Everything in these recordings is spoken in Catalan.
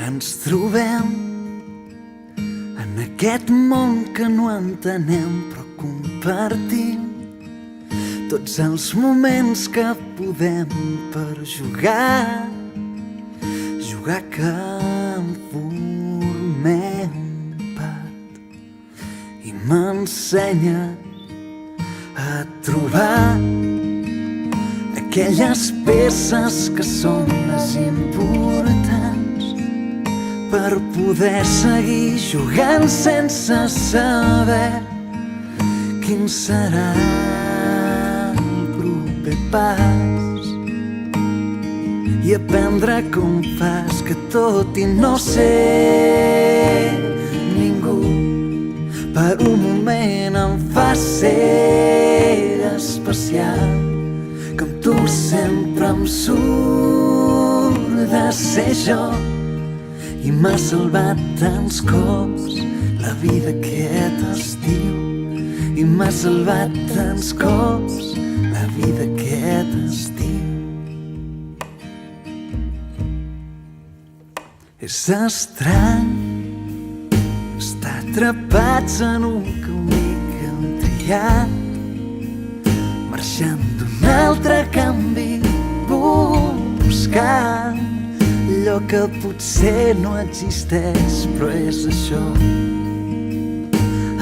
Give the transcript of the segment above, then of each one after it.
Ens trobem en aquest món que no entenem, però compartim tots els moments que podem per jugar que em formem part i m'ensenya a trobar aquelles peces que són les importants per poder seguir jugant sense saber quin serà el proper pas i aprendre com fas que tot i no ser ningú per un moment em fa ser especial, que amb tu sempre em surt de ser jo i m'ha salvat tants cops la vida aquest estiu i m'ha salvat tants cops la vida aquest estiu. És estrany estar atrapats en un camí que hem triat, marxant d'un altre canvi, buscant allò que potser no existeix, però és això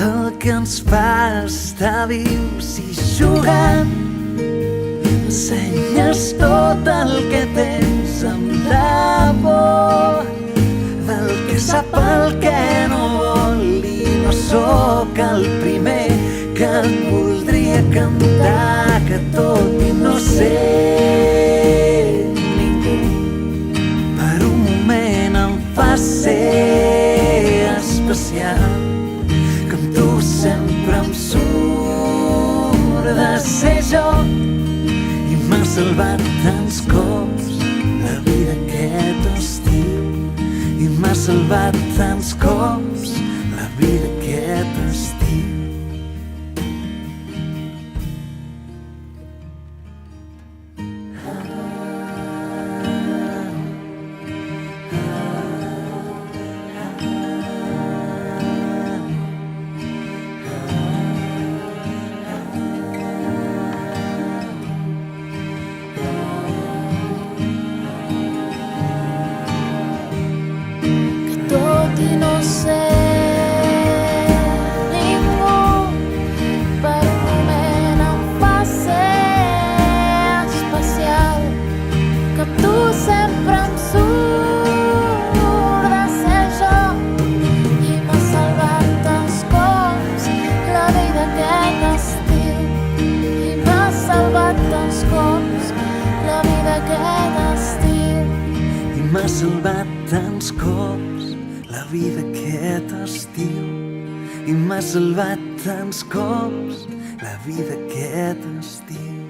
el que ens fa estar vius i jugant. Ensenyes tot el que tens amb la por del que sap el que no vol i no sóc el primer que et voldria cantar que tot i no ser ningú per un moment em fa ser especial, que amb tu sempre em surt de ser jo i m'ha salvat tants cops la vida aquest estiu i m'ha salvat tants cops la vida aquest estiu. Tot i no ser ningú per un moment em fa ser especial, que amb tu sempre em surt de ser jo i m'ha salvat tants cops la vida aquest estiu i m'ha salvat tants cops la vida aquest estiu I m'ha salvat tants cops la vida aquest estiu i m'ha salvat tants cops la vida aquest estiu.